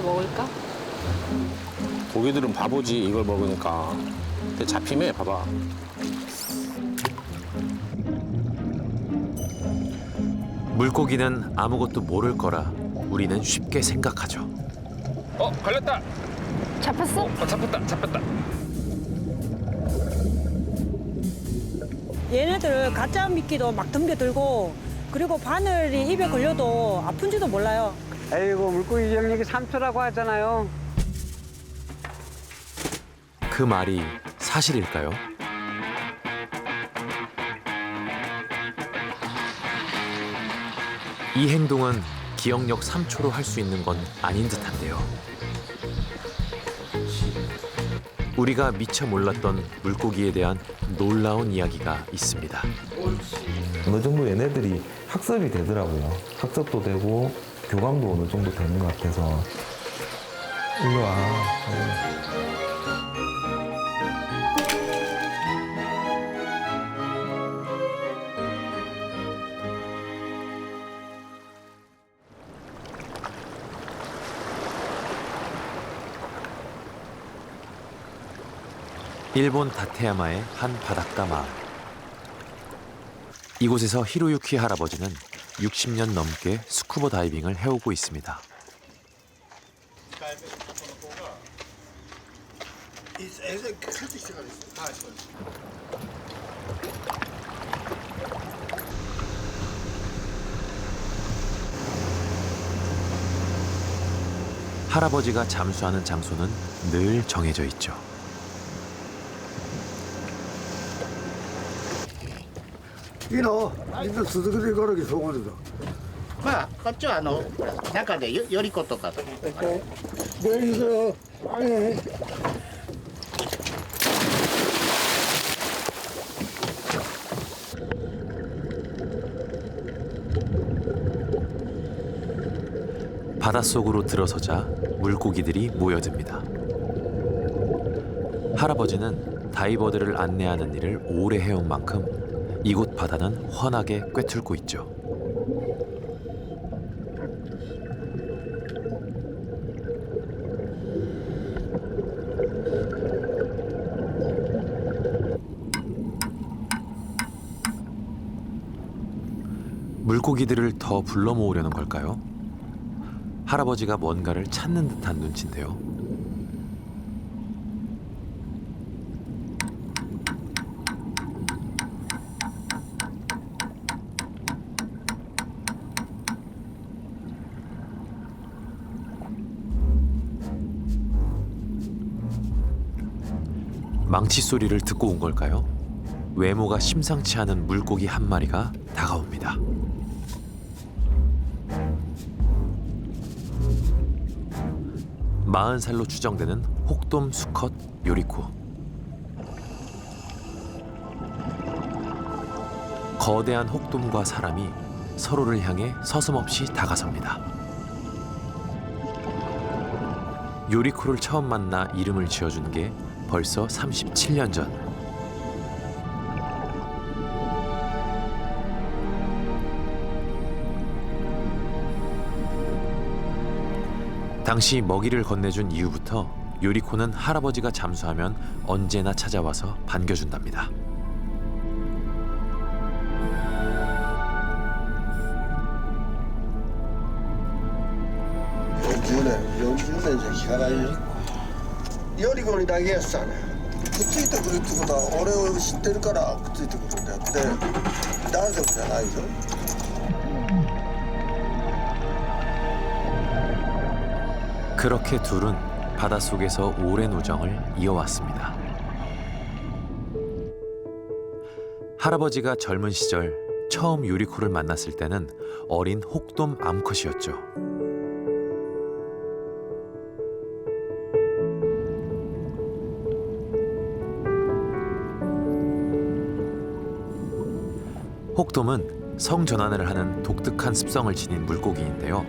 먹을까? 고기들은 바보지 이걸 먹으니까. 근데 잡히네 봐봐. 물고기는 아무것도 모를 거라 우리는 쉽게 생각하죠. 걸렸다. 잡혔어? 잡혔다. 얘네들 가짜 미끼도 막 덤벼들고 그리고 바늘이 입에 걸려도 아픈지도 몰라요. 아이고 물고기 경력이 3초라고 하잖아요. 그 말이 사실일까요? 이 행동은 기억력 3초로 할 수 있는 건 아닌 듯한데요. 우리가 미처 몰랐던 물고기에 대한 놀라운 이야기가 있습니다. 어느 정도 얘네들이 학습이 되더라고요. 학습도 되고 교감도 어느 정도 되는 것 같아서. 일로 와. 일본 다테야마의 한 바닷가 마을. 이곳에서 히로유키 할아버지는 60년 넘게 스쿠버 다이빙을 해오고 있습니다. 할아버지가 잠수하는 장소는 늘 정해져 있죠. 이노 수두들이 걸어기 소원이다. まあこっちは中でより子とかと 네 있어요. 아니. 바닷속으로 들어서자 물고기들이 모여듭니다. 할아버지는 다이버들을 안내하는 일을 오래 해온 만큼 이곳 바다는 환하게 꿰뚫고 있죠. 물고기들을 더 불러 모으려는 걸까요? 할아버지가 뭔가를 찾는 듯한 눈치인데요. 망치 소리를 듣고 온 걸까요? 외모가 심상치 않은 물고기 한 마리가 다가옵니다. 마흔 살로 추정되는 혹돔 수컷 요리코. 거대한 혹돔과 사람이 서로를 향해 서슴없이 다가섭니다. 요리코를 처음 만나 이름을 지어준 게 벌써 37년 전. 당시 먹이를 건네준 이후부터 요리코는 할아버지가 잠수하면 언제나 찾아와서 반겨준답니다.40年じゃ聞かないよ。より子にだけやってたね。くっついてくるってことは俺を知ってるからくっついてくるんであって誰でもじゃないでしょ。 그렇게 둘은 바닷속에서 오랜 우정을 이어왔습니다. 할아버지가 젊은 시절 처음 요리코를 만났을 때는 어린 혹돔 암컷이었죠. 혹돔은 성전환을 하는 독특한 습성을 지닌 물고기인데요.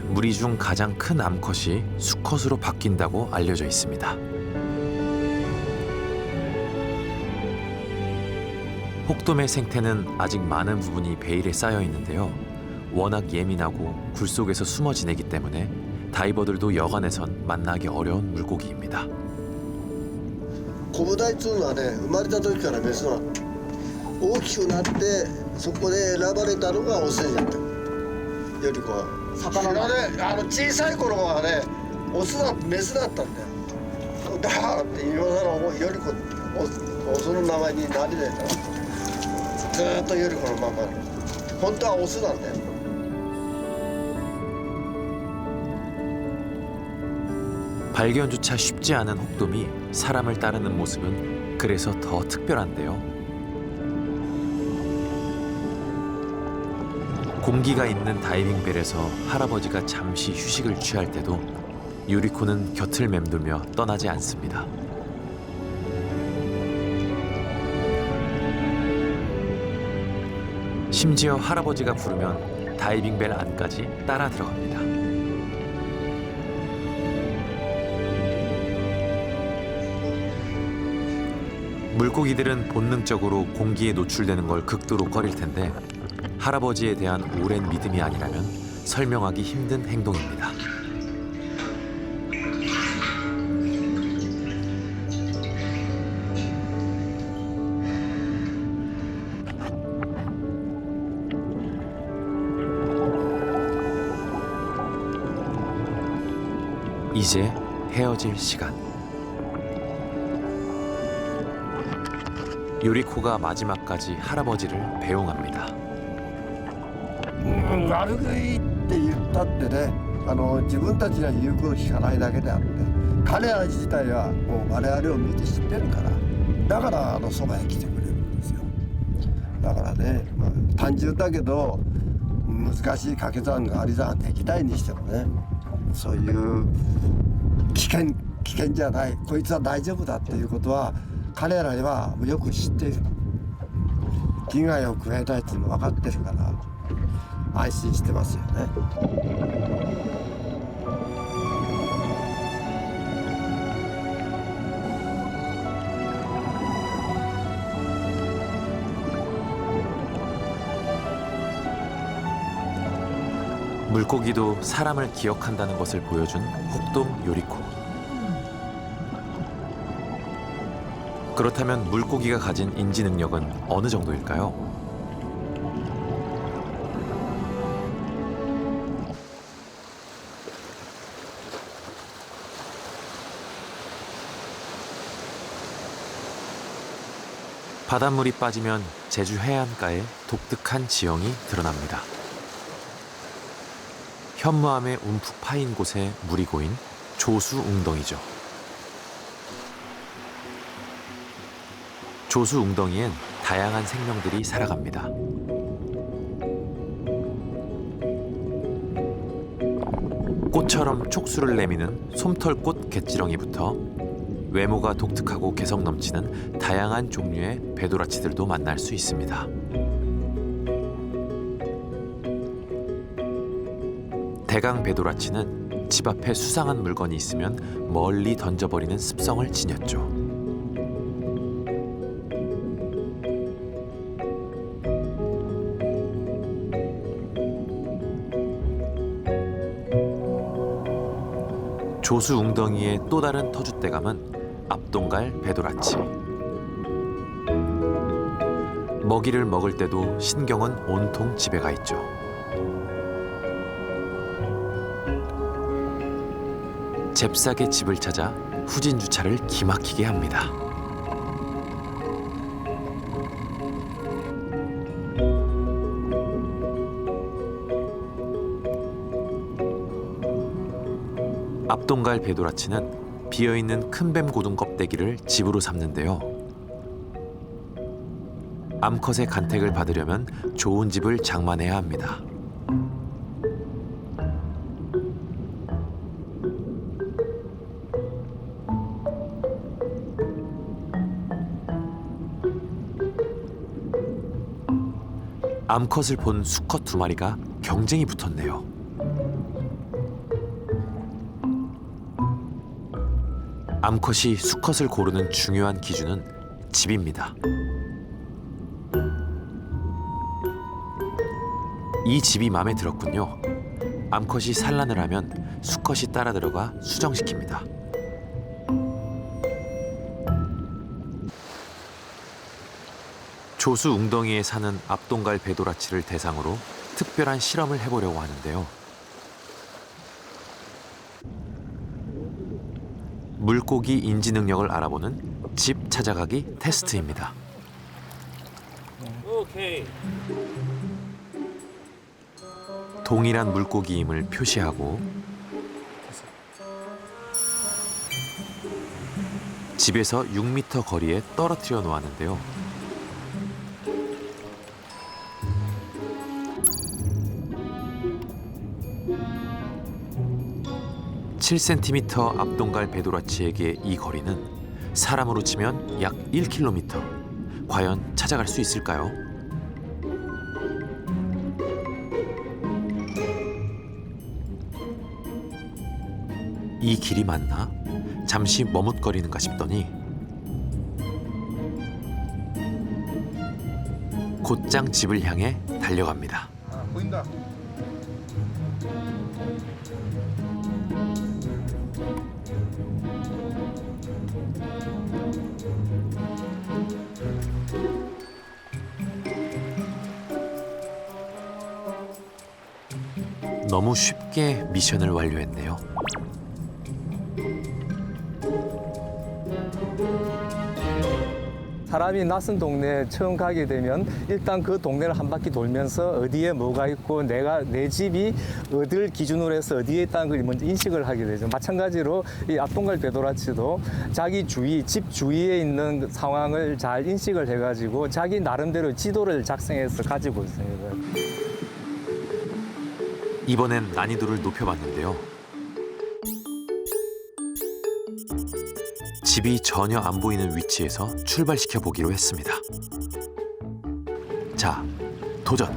무리 중 가장 큰 암컷이 수컷으로 바뀐다고 알려져 있습니다. 혹돔의 생태는 아직 많은 부분이 베일에 쌓여 있는데요. 워낙 예민하고 굴 속에서 숨어 지내기 때문에 다이버들도 여간에선 만나기 어려운 물고기입니다. コブダイっていうのはね生まれた時からメスなの。大きくなってそこで選ばれたのがオスになった。より子は魚のね小さい頃はねオスだメスだったんだよ。だからって今更より子オスの名前になりないからずーっとより子のまま本当はオスなんだよ。 발견조차 쉽지 않은 혹돔이 사람을 따르는 모습은 그래서 더 특별한데요. 공기가 있는 다이빙벨에서 할아버지가 잠시 휴식을 취할 때도 유리코는 곁을 맴돌며 떠나지 않습니다. 심지어 할아버지가 부르면 다이빙벨 안까지 따라 들어갑니다. 물고기들은 본능적으로 공기에 노출되는 걸 극도로 꺼릴 텐데 할아버지에 대한 오랜 믿음이 아니라면 설명하기 힘든 행동입니다. 이제 헤어질 시간. 요리코가 마지막까지 할아버지를 배웅합니다. 悪くいいって言ったってね自分たちが言うこと聞かないだけであって彼ら自体はもう我々を見て知ってるからだからそばへ来てくれるんですよ。だからね、単純だけど難しい掛け算があり算できないにしてもねそういう危険じゃないこいつは大丈夫だっていうことは彼らにはよく知っている危害を加えたいっていうの分かってるから安心してますよね。물고기도 사람을 기억한다는 것을 보여준 혹돔 요리코. 그렇다면 물고기가 가진 인지 능력은 어느 정도일까요? 바닷물이 빠지면 제주 해안가에 독특한 지형이 드러납니다. 현무암에 움푹 파인 곳에 물이 고인 조수웅덩이죠. 조수웅덩이엔 다양한 생명들이 살아갑니다. 꽃처럼 촉수를 내미는 솜털꽃 갯지렁이부터 외모가 독특하고 개성 넘치는 다양한 종류의 배도라치들도 만날 수 있습니다. 대강 배도라치는 집 앞에 수상한 물건이 있으면 멀리 던져버리는 습성을 지녔죠. 조수웅덩이의 또 다른 터줏대감은 압동갈 배도라치. 먹이를 먹을 때도 신경은 온통 집에 가 있죠. 잽싸게 집을 찾아 후진 주차를 기막히게 합니다. 압동갈 배도라치는 비어있는 큰 뱀 고등 껍데기를 집으로 삼는데요. 암컷의 간택을 받으려면 좋은 집을 장만해야 합니다. 암컷을 본 수컷 두 마리가 경쟁이 붙었네요. 암컷이 수컷을 고르는 중요한 기준은 집입니다. 이 집이 마음에 들었군요. 암컷이 산란을 하면 수컷이 따라 들어가 수정시킵니다. 조수 웅덩이에 사는 압동갈 배도라치를 대상으로 특별한 실험을 해보려고 하는데요. 물고기 인지 능력을 알아보는 집 찾아가기 테스트입니다. 오케이. 동일한 물고기임을 표시하고 집에서 6m 거리에 떨어뜨려 놓았는데요. (7cm) 압동갈 배도라치에게 이 거리는 사람으로 치면 약 1km. 과연 찾아갈 수 있을까요? 이 길이 맞나? 잠시 머뭇거리는가 싶더니 곧장 집을 향해 달려갑니다. 보인다. 너무 쉽게 미션을 완료했네요. 사람이 낯선 동네에 처음 가게 되면 일단 그 동네를 한 바퀴 돌면서 어디에 뭐가 있고 내 집이 어디를 기준으로 해서 어디에 있다는 걸 먼저 인식을 하게 되죠. 마찬가지로 이 압동갈 배도라치도 자기 주위, 집 주위에 있는 상황을 잘 인식을 해가지고 자기 나름대로 지도를 작성해서 가지고 있습니다. 이번엔 난이도를 높여봤는데요. 집이 전혀 안 보이는 위치에서 출발시켜 보기로 했습니다. 자, 도전!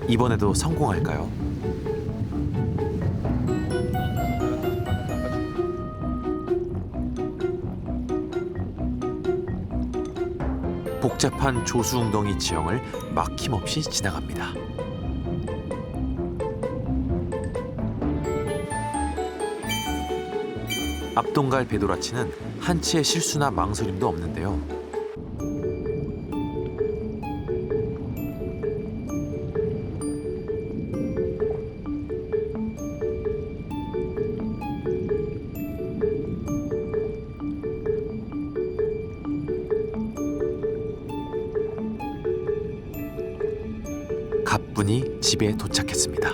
이번에도 성공할까요? 복잡한 조수웅덩이 지형을 막힘없이 지나갑니다. 압동갈 배도라치는 한치의 실수나 망설임도 없는데요. 가뿐히 집에 도착했습니다.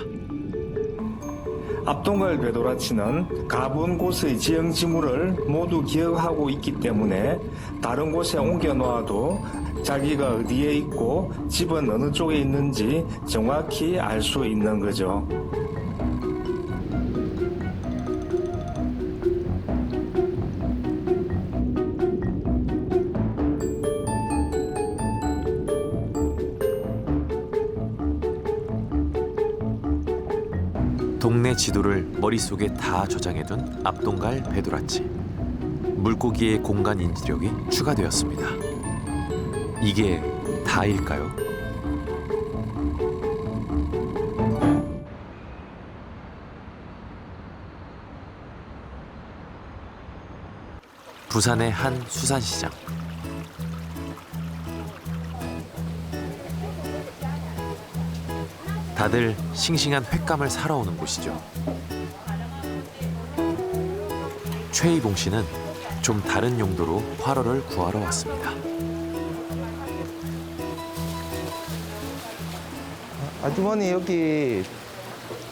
압동갈 배도라치는 가본 곳의 지형 지물을 모두 기억하고 있기 때문에 다른 곳에 옮겨 놓아도 자기가 어디에 있고 집은 어느 쪽에 있는지 정확히 알 수 있는 거죠. 동네 지도를 머릿속에 다 저장해둔 압동갈 배도라치. 물고기의 공간 인지력이 추가되었습니다. 이게 다일까요? 부산의 한 수산시장. 다들 싱싱한 횟감을 사러 오는 곳이죠. 최희봉 씨는 좀 다른 용도로 화로를 구하러 왔습니다. 아주머니 여기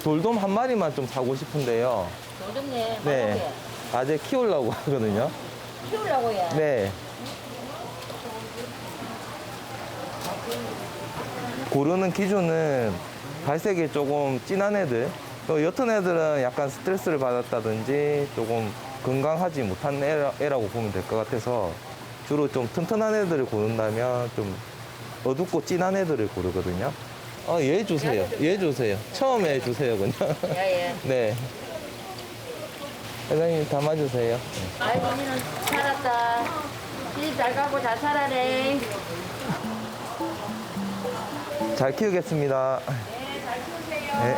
돌돔 한 마리만 좀 사고 싶은데요. 돌돔네. 네. 아재 키우려고 하거든요. 키우려고 해. 네. 고르는 기준은 발색이 조금 진한 애들, 또 옅은 애들은 약간 스트레스를 받았다든지 조금 건강하지 못한 애라고 보면 될 것 같아서 주로 좀 튼튼한 애들을 고른다면 좀 어둡고 진한 애들을 고르거든요. 얘 주세요. 얘 주세요. 처음에 주세요, 그냥. 예. 네. 회장님 담아주세요. 아이고, 니는 살았다. 시집 잘 가고 잘 살아래. 잘 키우겠습니다. 네, 잘 키우세요. 네.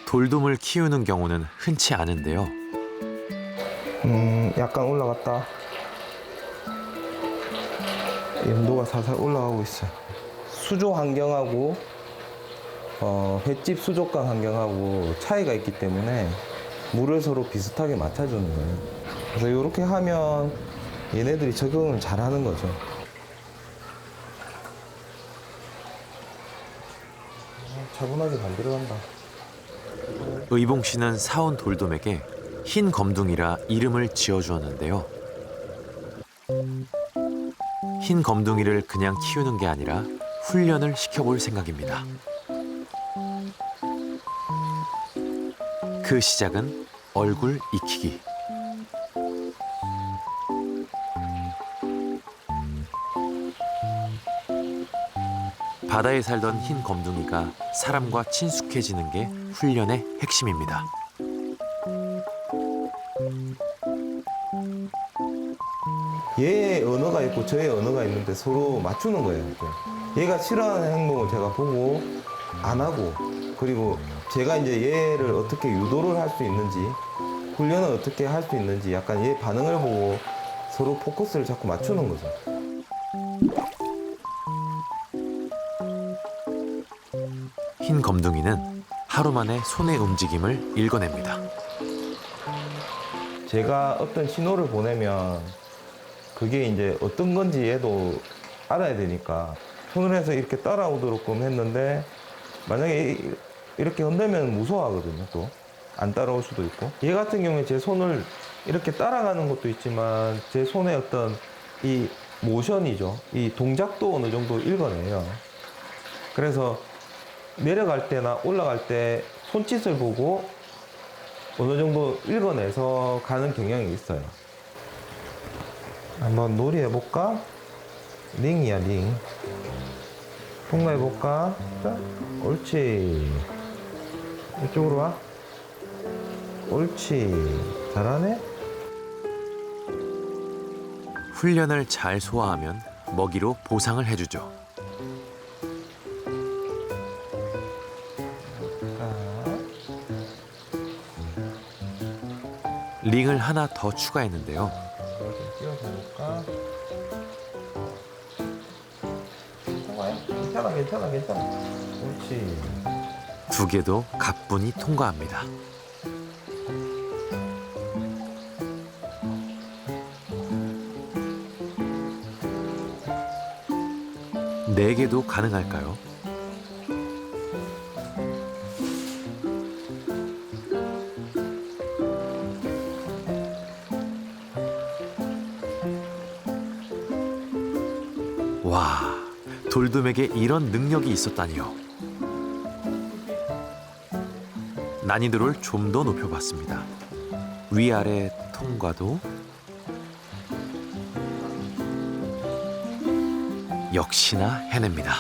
돌돔을 키우는 경우는 흔치 않은데요. 약간 올라갔다. 염도가 살살 올라가고 있어요. 수조 환경하고 횟집 수족관 환경하고 차이가 있기 때문에 물을 서로 비슷하게 맞춰주는 거예요. 그래서 이렇게 하면 얘네들이 적응을 잘 하는 거죠. 차분하게 만들어간다. 의봉 씨는 사온 돌돔에게 흰 검둥이라 이름을 지어주었는데요. 흰 검둥이를 그냥 키우는 게 아니라 훈련을 시켜볼 생각입니다. 그 시작은 얼굴 익히기. 바다에 살던 흰 검둥이가 사람과 친숙해지는 게 훈련의 핵심입니다. 얘의 언어가 있고 저의 언어가 있는데 서로 맞추는 거예요. 얘가 싫어하는 행동을 제가 보고 안 하고, 그리고 제가 이제 얘를 어떻게 유도를 할 수 있는지, 훈련을 어떻게 할 수 있는지 약간 얘 반응을 보고 서로 포커스를 자꾸 맞추는 거죠. 흰 검둥이는 하루 만에 손의 움직임을 읽어냅니다. 제가 어떤 신호를 보내면 그게 이제 어떤 건지 얘도 알아야 되니까 손을 해서 이렇게 따라오도록끔 했는데, 만약에 이렇게 흔들면 무서워하거든요. 또 안 따라올 수도 있고, 얘 같은 경우에 제 손을 이렇게 따라가는 것도 있지만 제 손의 어떤 이 모션이죠, 이 동작도 어느 정도 읽어내요. 그래서 내려갈 때나 올라갈 때 손짓을 보고 어느 정도 읽어내서 가는 경향이 있어요. 한번 놀이 해볼까? 링이야, 링. 통과해볼까? 자, 옳지. 이쪽으로 와. 옳지. 잘하네? 훈련을 잘 소화하면 먹이로 보상을 해주죠. 링을 하나 더 추가했는데요. 이걸 좀 띄워줘볼까? 통과해. 괜찮아. 옳지. 두 개도 가뿐히 통과합니다. 네 개도 가능할까요? 와, 돌돔에게 이런 능력이 있었다니요. 난이도를 좀 더 높여봤습니다. 위아래 통과도 역시나 해냅니다.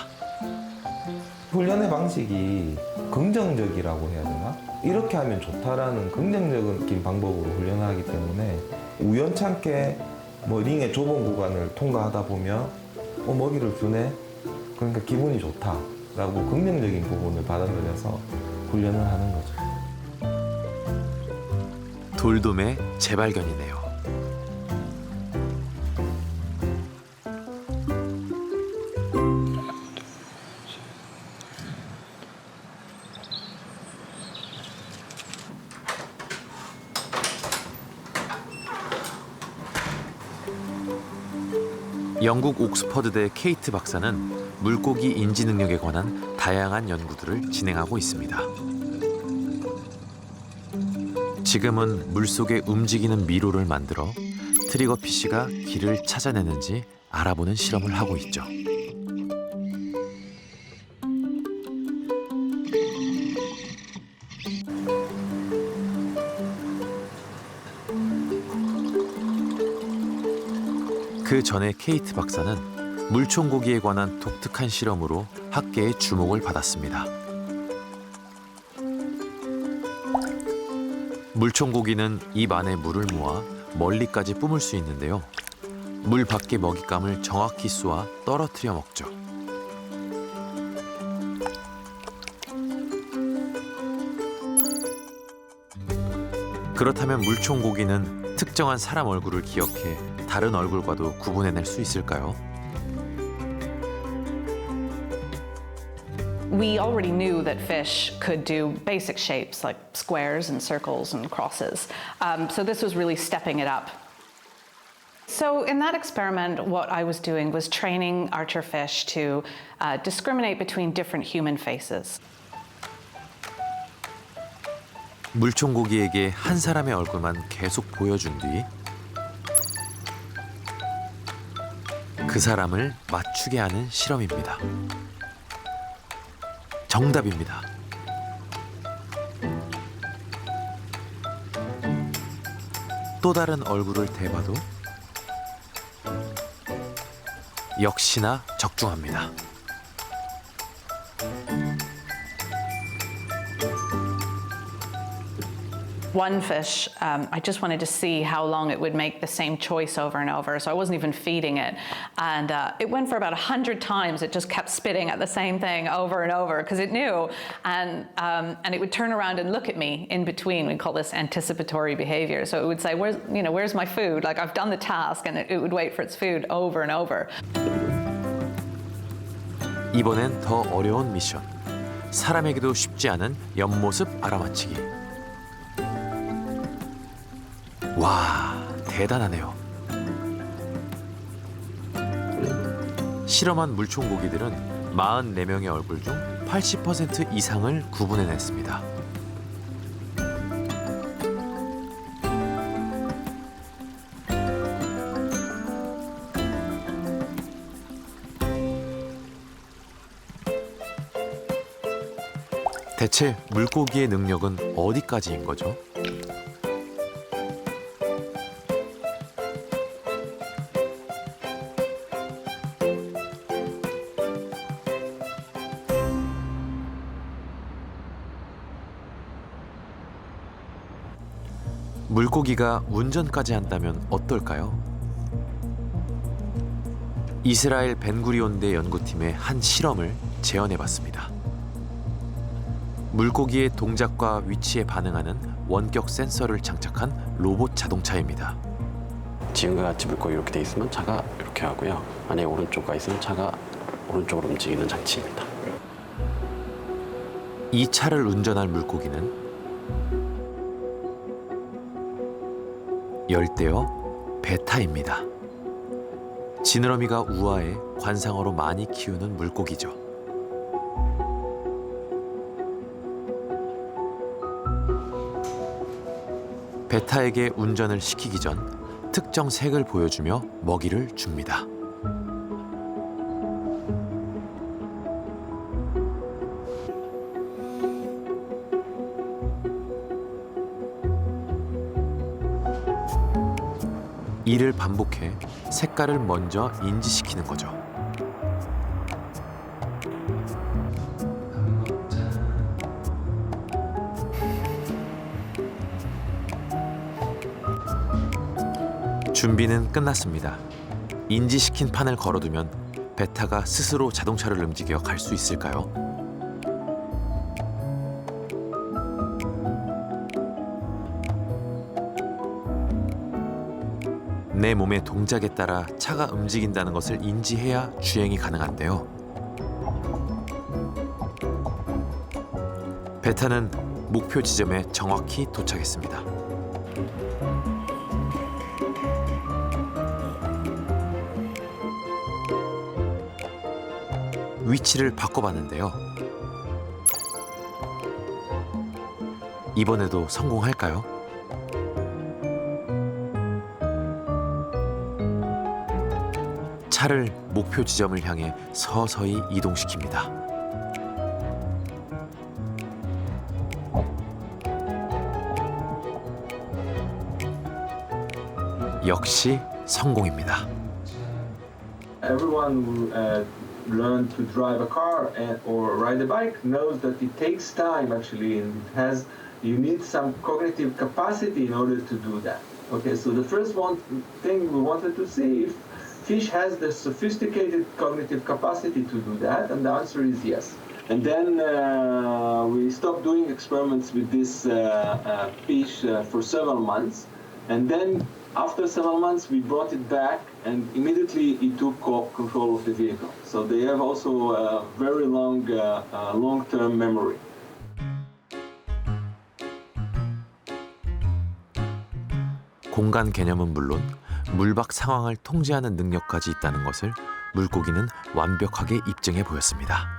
훈련의 방식이 긍정적이라고 해야 되나? 이렇게 하면 좋다라는 긍정적인 방법으로 훈련을 하기 때문에 우연찮게 뭐 링의 좁은 구간을 통과하다 보면 먹이를 주네? 그러니까 기분이 좋다라고 긍정적인 부분을 받아들여서 훈련을 하는 거죠. 돌돔의 재발견이네요. 영국 옥스퍼드대 케이트 박사는 물고기 인지 능력에 관한 다양한 연구들을 진행하고 있습니다. 지금은 물속에 움직이는 미로를 만들어 트리거피쉬가 길을 찾아내는지 알아보는 실험을 하고 있죠. 그 전에 케이트 박사는 물총고기에 관한 독특한 실험으로 학계의 주목을 받았습니다. 물총고기는 입 안에 물을 모아 멀리까지 뿜을 수 있는데요. 물 밖의 먹잇감을 정확히 쏘아 떨어뜨려 먹죠. 그렇다면 물총고기는 특정한 사람 얼굴을 기억해 다른 얼굴과도 구분해낼 수 있을까요? We already knew that fish could do basic shapes like squares and circles and crosses. So this was really stepping it up. So in that experiment, what I was doing was training archer fish to discriminate between different human faces. 물총고기에게 한 사람의 얼굴만 계속 보여준 뒤 그 사람을 맞추게 하는 실험입니다. 정답입니다. 또 다른 얼굴을 대봐도 역시나 적중합니다. One fish, I just wanted to see how long it would make the same choice over and over, so I wasn't even feeding it. And it went for about 100 times. It just kept spitting at the same thing over and over because it knew. And it would turn around and look at me in between. We call this anticipatory behavior. So it would say, where's my food? Like, I've done the task, and it would wait for its food over and over. 이번엔 더 어려운 미션. 사람에게도 쉽지 않은 옆모습 알아맞히기. 와, 대단하네요. 실험한 물총고기들은 44명의 얼굴 중 80% 이상을 구분해냈습니다. 대체 물고기의 능력은 어디까지인 거죠? 물고기가 운전까지 한다면 어떨까요? 이스라엘 벤구리온대 연구팀의 한 실험을 재현해봤습니다. 물고기의 동작과 위치에 반응하는 원격 센서를 장착한 로봇 자동차입니다. 지금과 같이 물고기 이렇게 돼 있으면 차가 이렇게 하고요. 안에 오른쪽가 있으면 차가 오른쪽으로 움직이는 장치입니다. 이 차를 운전할 물고기는 열대어 베타입니다. 지느러미가 우아해 관상어로 많이 키우는 물고기죠. 베타에게 운전을 시키기 전 특정 색을 보여주며 먹이를 줍니다. 이를 반복해 색깔을 먼저 인지시키는 거죠. 준비는 끝났습니다. 인지시킨 판을 걸어두면 베타가 스스로 자동차를 움직여 갈 수 있을까요? 내 몸의 동작에 따라 차가 움직인다는 것을 인지해야 주행이 가능한데요. 베타는 목표 지점에 정확히 도착했습니다. 위치를 바꿔봤는데요. 이번에도 성공할까요? 차를 목표 지점을 향해 서서히 이동시킵니다. 역시 성공입니다. Everyone who learn to drive a car or ride a bike knows that it takes time actually, and it has you need some cognitive capacity in order to do that. Okay, so the first thing we wanted to see if fish has the sophisticated cognitive capacity to do that, and the answer is yes. And then we stopped doing experiments with this fish for several months, and then after several months we brought it back, and immediately it took control of the vehicle. So they have also a very long-term memory. 공간 개념은 물론 물밖 상황을 통제하는 능력까지 있다는 것을 물고기는 완벽하게 입증해 보였습니다.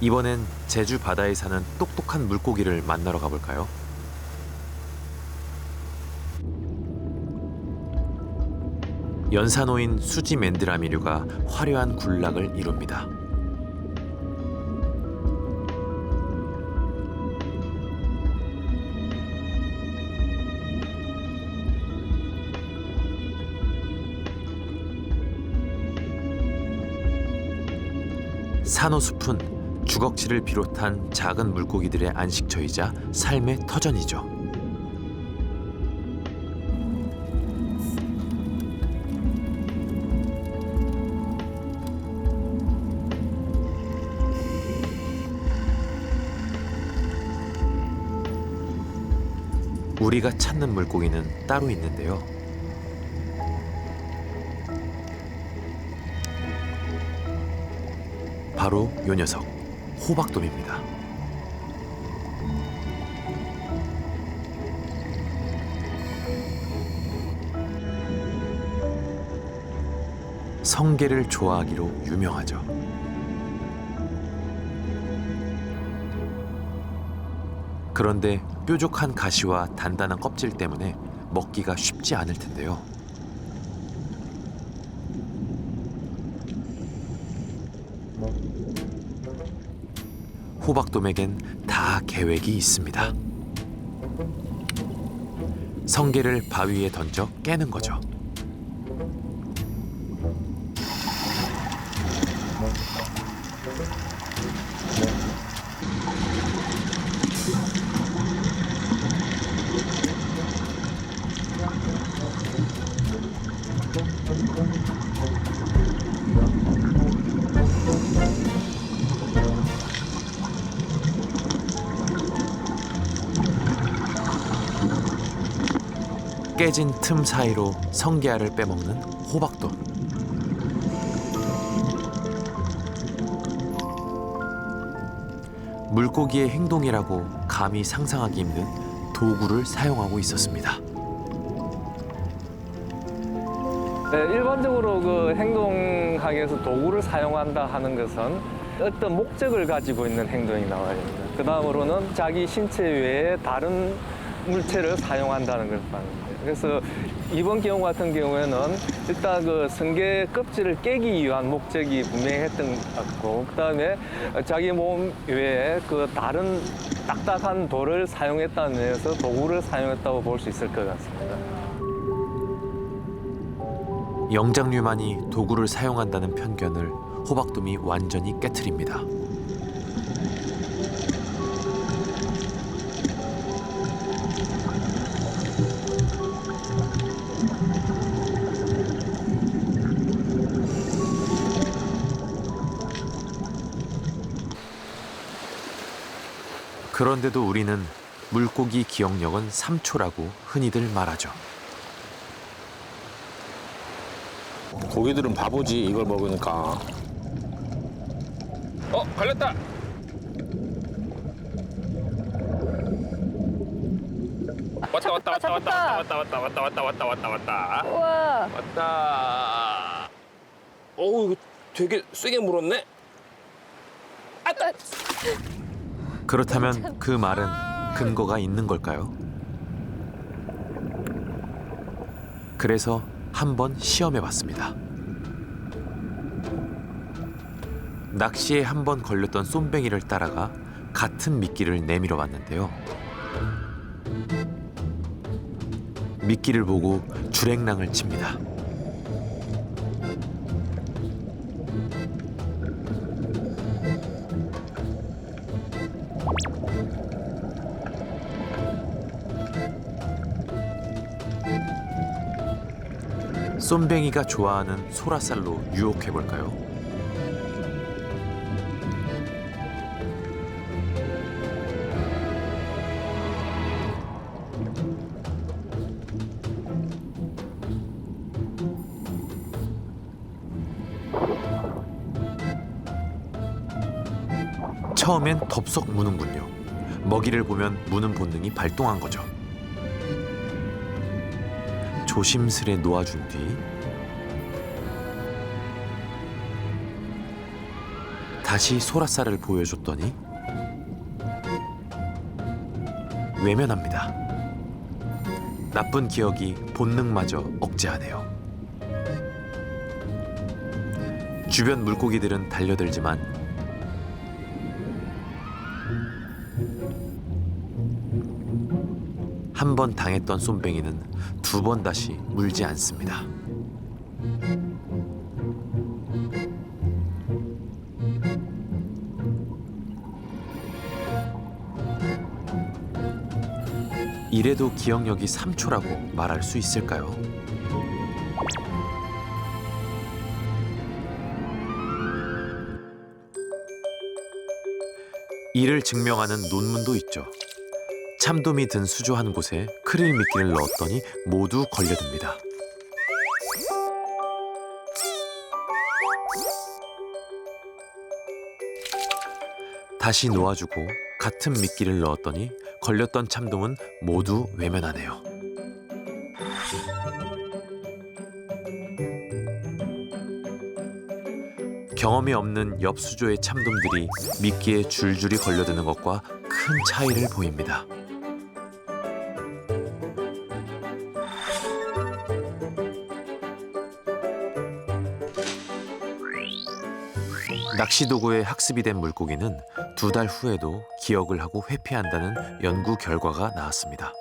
이번엔 제주 바다에 사는 똑똑한 물고기를 만나러 가볼까요? 연산호인 수지맨드라미류가 화려한 군락을 이룹니다. 산호숲은 주걱치를 비롯한 작은 물고기들의 안식처이자 삶의 터전이죠. 우리가 찾는 물고기는 따로 있는데요. 바로 요 녀석, 호박돔입니다. 성게를 좋아하기로 유명하죠. 그런데 뾰족한 가시와 단단한 껍질 때문에 먹기가 쉽지 않을 텐데요. 호박돔에겐 다 계획이 있습니다. 성게를 바위에 던져 깨는 거죠. 깨진 틈 사이로 성게알을 빼먹는 호박돔. 물고기의 행동이라고 감히 상상하기 힘든 도구를 사용하고 있었습니다. 네, 일반적으로 그 행동학에서 도구를 사용한다 하는 것은 어떤 목적을 가지고 있는 행동이 나와야 됩니다. 그 다음으로는 자기 신체 외에 다른 물체를 사용한다는 걸 봤는데, 그래서 이번 경우 같은 경우에는 일단 그 성게 껍질을 깨기 위한 목적이 분명했던 것 같고, 그다음에 자기 몸 외에 그 다른 딱딱한 돌을 사용했다는 면에서 도구를 사용했다고 볼 수 있을 것 같습니다. 영장류만이 도구를 사용한다는 편견을 호박돔이 완전히 깨트립니다. 그런데도 우리는 물고기 기억력은 3초라고 흔히들 말하죠. 고기들은 바보지 이걸 먹으니까. 걸렸다. 왔다. 우와. 왔다. 어우, 이거 되게 세게 물었네. 아따. 그렇다면 그 말은 근거가 있는 걸까요? 그래서 한번 시험해봤습니다. 낚시에 한번 걸렸던 쏨뱅이를 따라가 같은 미끼를 내밀어 봤는데요. 미끼를 보고 주랭랑을 칩니다. 쏨뱅이가 좋아하는 소라살로 유혹해볼까요? 처음엔 덥석 무는군요. 먹이를 보면 무는 본능이 발동한 거죠. 조심스레 놓아준 뒤 다시 소라살을 보여줬더니 외면합니다. 나쁜 기억이 본능마저 억제하네요. 주변 물고기들은 달려들지만 한 번 당했던 쏨뱅이는 두 번 다시 물지 않습니다. 이래도 기억력이 3초라고 말할 수 있을까요? 이를 증명하는 논문도 있죠. 참돔이 든 수조 한 곳에 크릴 미끼를 넣었더니 모두 걸려듭니다. 다시 놓아주고 같은 미끼를 넣었더니 걸렸던 참돔은 모두 외면하네요. 경험이 없는 옆 수조의 참돔들이 미끼에 줄줄이 걸려드는 것과 큰 차이를 보입니다. 낚시 도구에 학습이 된 물고기는 2달 후에도 기억을 하고 회피한다는 연구 결과가 나왔습니다.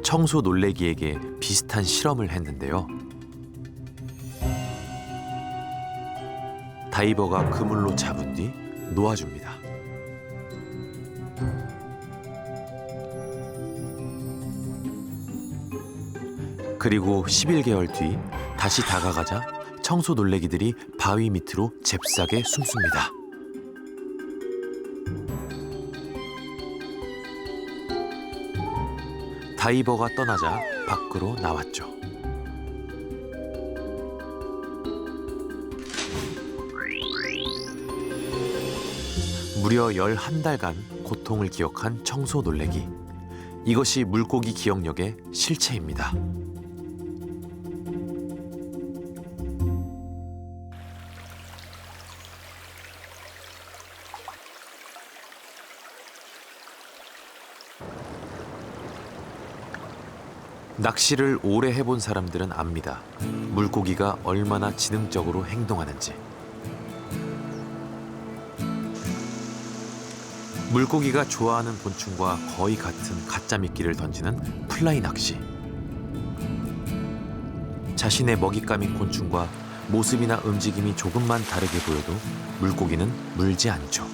청소 놀래기에게 비슷한 실험을 했는데요. 다이버가 그물로 잡은 뒤 놓아줍니다. 그리고 11개월 뒤 다시 다가가자 청소 놀래기들이 바위 밑으로 잽싸게 숨습니다. 다이버가 떠나자 밖으로 나왔죠. 무려 11달간 고통을 기억한 청소 놀래기. 이것이 물고기 기억력의 실체입니다. 낚시를 오래 해본 사람들은 압니다. 물고기가 얼마나 지능적으로 행동하는지. 물고기가 좋아하는 곤충과 거의 같은 가짜 미끼를 던지는 플라이 낚시. 자신의 먹잇감인 곤충과 모습이나 움직임이 조금만 다르게 보여도 물고기는 물지 않죠.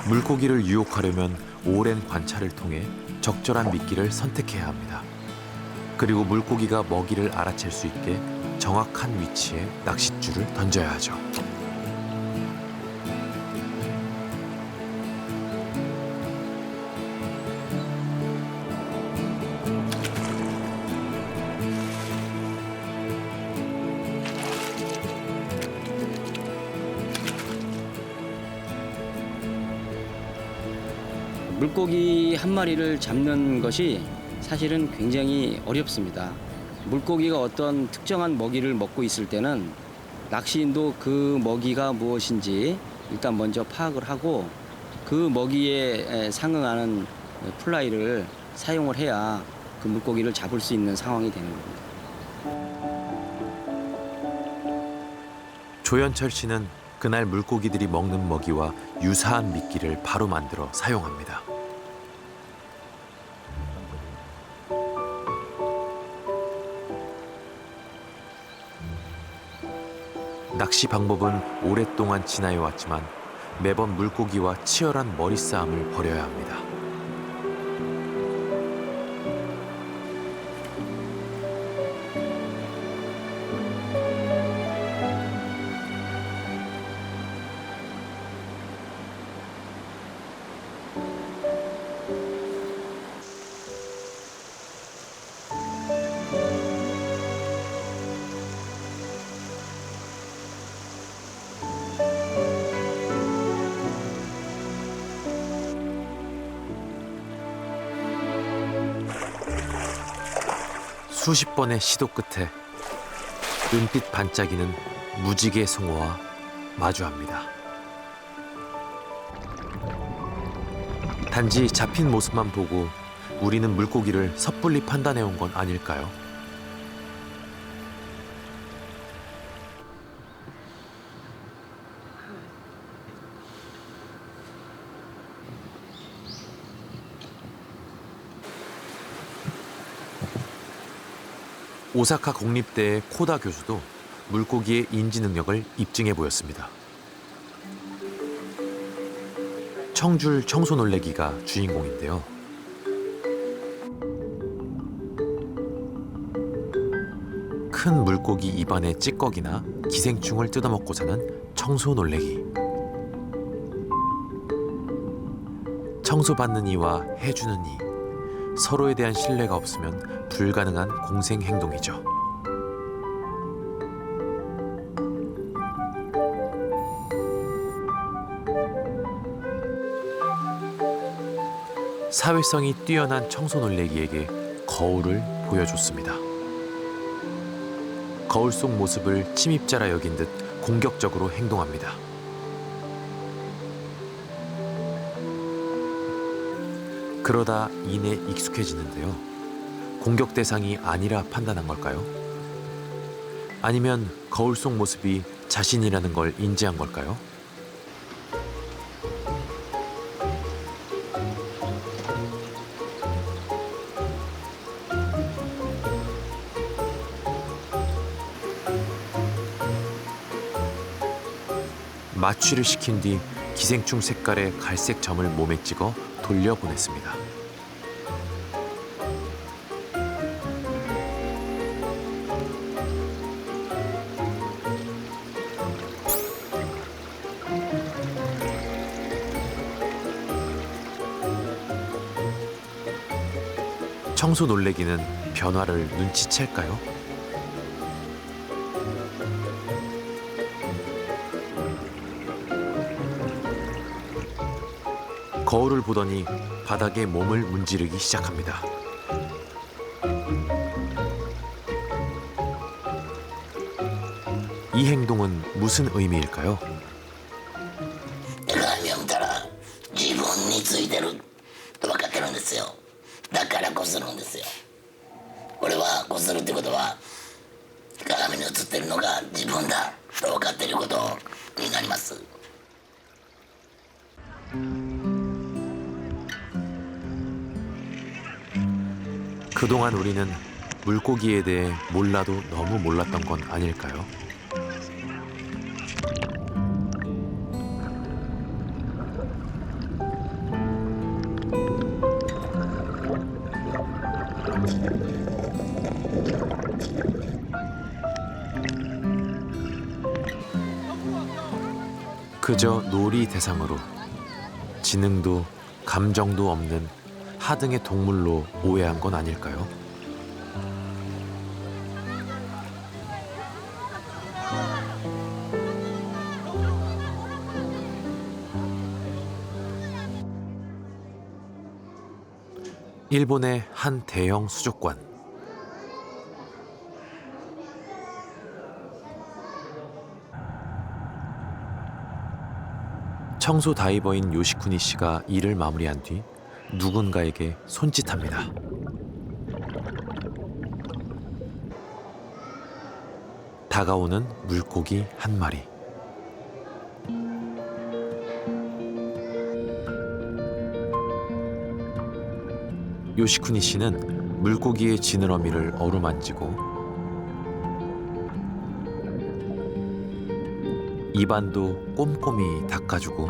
물고기를 유혹하려면 오랜 관찰을 통해 적절한 미끼를 선택해야 합니다. 그리고 물고기가 먹이를 알아챌 수 있게 정확한 위치에 낚싯줄을 던져야 하죠. 물고기 한 마리를 잡는 것이 사실은 굉장히 어렵습니다. 물고기가 어떤 특정한 먹이를 먹고 있을 때는 낚시인도 그 먹이가 무엇인지 일단 먼저 파악을 하고 그 먹이에 상응하는 플라이를 사용을 해야 그 물고기를 잡을 수 있는 상황이 되는 겁니다. 조현철 씨는 그날 물고기들이 먹는 먹이와 유사한 미끼를 바로 만들어 사용합니다. 낚시 방법은 오랫동안 진화해 왔지만 매번 물고기와 치열한 머리싸움을 벌여야 합니다. 수십 번의 시도 끝에 은빛 반짝이는 무지개 송어와 마주합니다. 단지 잡힌 모습만 보고 우리는 물고기를 섣불리 판단해 온 건 아닐까요? 오사카 국립대의 코다 교수도 물고기의 인지 능력을 입증해 보였습니다. 청줄 청소놀래기가 주인공인데요. 큰 물고기 입안의 찌꺼기나 기생충을 뜯어먹고 사는 청소놀래기. 청소받는 이와 해주는 이, 서로에 대한 신뢰가 없으면 불가능한 공생 행동이죠. 사회성이 뛰어난 청소놀래기에게 거울을 보여줬습니다. 거울 속 모습을 침입자라 여긴 듯 공격적으로 행동합니다. 그러다 이내 익숙해지는데요. 공격 대상이 아니라 판단한 걸까요? 아니면 거울 속 모습이 자신이라는 걸 인지한 걸까요? 마취를 시킨 뒤 기생충 색깔의 갈색 점을 몸에 찍어 돌려보냈습니다. 청소놀래기는 변화를 눈치챌까요? 거울을 보더니 바닥에 몸을 문지르기 시작합니다. 이 행동은 무슨 의미일까요? 鏡を見たら自分についてると分かってるんですよ。だからこするんですよ。これはこするってことは鏡に映ってるのが自分だと分かっていることになります。 그동안 우리는 물고기에 대해 몰라도 너무 몰랐던 건 아닐까요? 그저 놀이 대상으로 지능도 감정도 없는 하등의 동물로 오해한 건 아닐까요? 일본의 한 대형 수족관. 청소 다이버인 요시쿠니 씨가 일을 마무리한 뒤 누군가에게 손짓합니다. 다가오는 물고기 한 마리. 요시쿠니 씨는 물고기의 지느러미를 어루만지고 입안도 꼼꼼히 닦아주고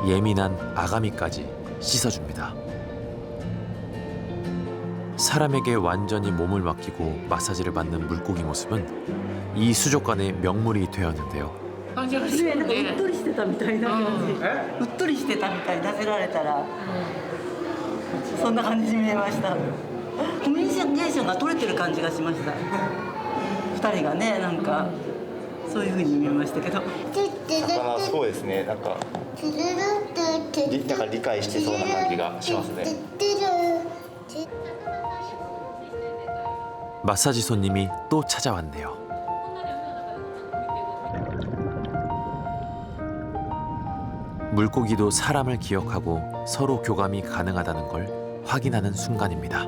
예민한 아가미까지 씻어줍니다. 사람에게 완전히 몸을 맡기고 마사지를 받는 물고기 모습은 이 수족관의 명물이 되었는데요. うっとりしてたみたいな感じ。うっとりしてたみたい、出せられたら。そんな感じに見えました。コミュニケーションが取れてる感じがしました。二人がね、なんかそういう風に見えましたけど。魚すごいですね。なんか理解してそうな感じがしますね。 마사지 손님이 또 찾아왔네요. 물고기도 사람을 기억하고 서로 교감이 가능하다는 걸 확인하는 순간입니다.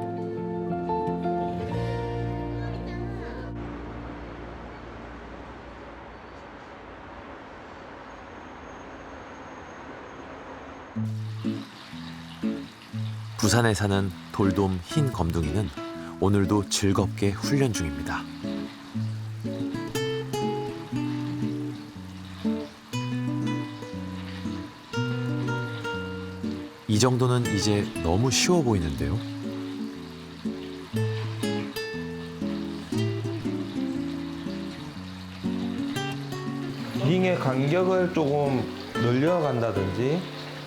부산에 사는 돌돔 흰 검둥이는 오늘도 즐겁게 훈련 중입니다. 이 정도는 이제 너무 쉬워 보이는데요. 링의 간격을 조금 늘려간다든지,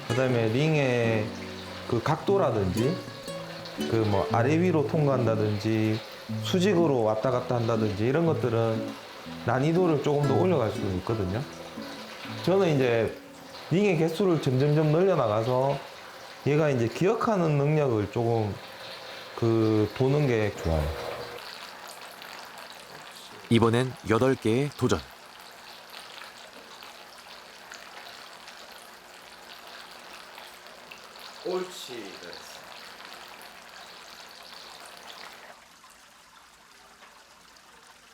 그다음에 링의 그 각도라든지, 그 뭐 아래 위로 통과한다든지, 수직으로 왔다 갔다 한다든지 이런 것들은 난이도를 조금 더 올려갈 수 있거든요. 저는 이제 링의 개수를 점점점 늘려나가서 얘가 이제 기억하는 능력을 조금 보는 게 좋아요. 이번엔 8개의 도전. 옳지.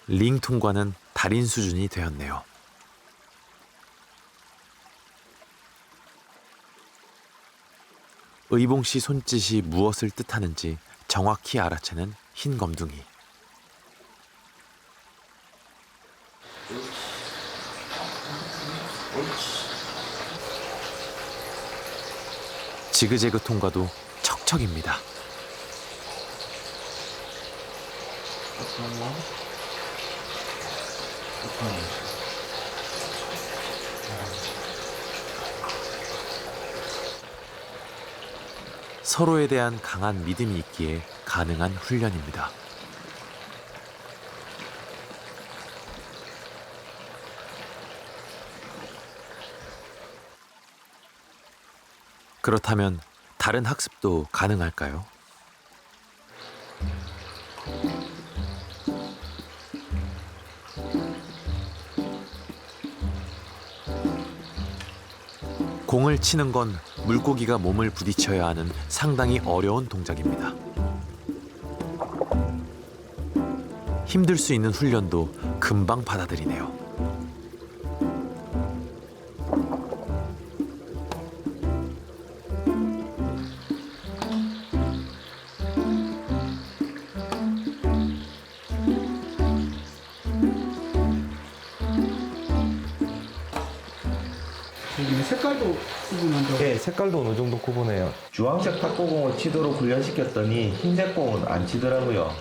링 통과는 달인 수준이 되었네요. 의봉 씨 손짓이 무엇을 뜻하는지 정확히 알아채는 흰 검둥이. 지그재그 통과도 척척입니다. 서로에 대한 강한 믿음이 있기에 가능한 훈련입니다. 그렇다면 다른 학습도 가능할까요? 공을 치는 건 물고기가 몸을 부딪혀야 하는 상당히 어려운 동작입니다. 힘들 수 있는 훈련도 금방 받아들이네요. 색깔도 구분한다고? 네, 색깔도 어느 정도 구분해요. 주황색 탁구공을 치도록 훈련시켰더니 흰색 공은 안 치더라고요.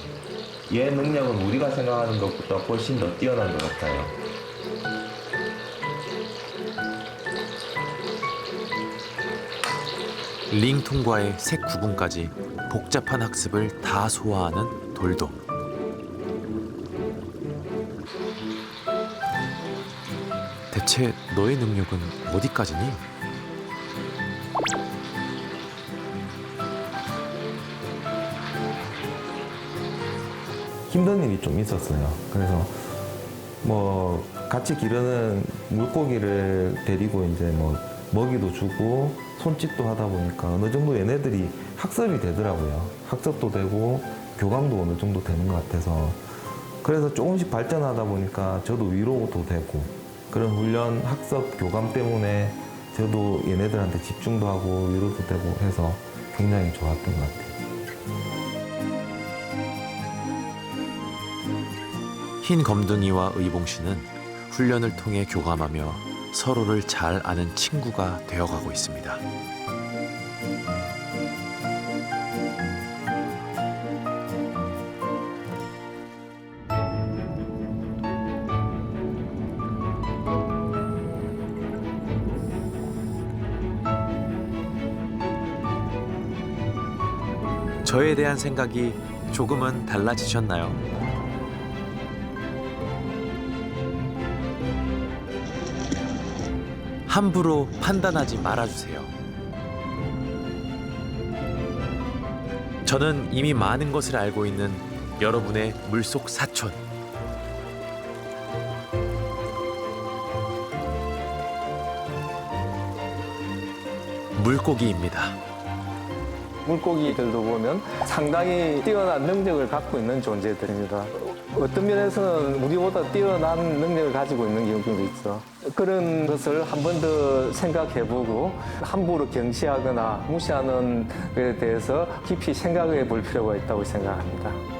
얘 능력은 우리가 생각하는 것보다 훨씬 더 뛰어난 것 같아요. 링 통과의 색 구분까지 복잡한 학습을 다 소화하는 돌돔. 대체 너의 능력은 어디까지니? 힘든 일이 좀 있었어요. 그래서 뭐 같이 기르는 물고기를 데리고 이제 뭐 먹이도 주고 손짓도 하다 보니까 어느 정도 얘네들이 학습이 되더라고요. 학습도 되고 교감도 어느 정도 되는 것 같아서 그래서 조금씩 발전하다 보니까 저도 위로도 되고 그런 훈련, 학습, 교감 때문에 저도 얘네들한테 집중도 하고 위로도 되고 해서 굉장히 좋았던 것 같아요. 흰 검둥이와 의봉 씨는 훈련을 통해 교감하며 서로를 잘 아는 친구가 되어가고 있습니다. 저에 대한 생각이 조금은 달라지셨나요? 함부로 판단하지 말아주세요. 저는 이미 많은 것을 알고 있는 여러분의 물속 사촌. 물고기입니다. 물고기들도 보면 상당히 뛰어난 능력을 갖고 있는 존재들입니다. 어떤 면에서는 우리보다 뛰어난 능력을 가지고 있는 경우도 있어. 그런 것을 한 번 더 생각해보고 함부로 경시하거나 무시하는 것에 대해서 깊이 생각해 볼 필요가 있다고 생각합니다.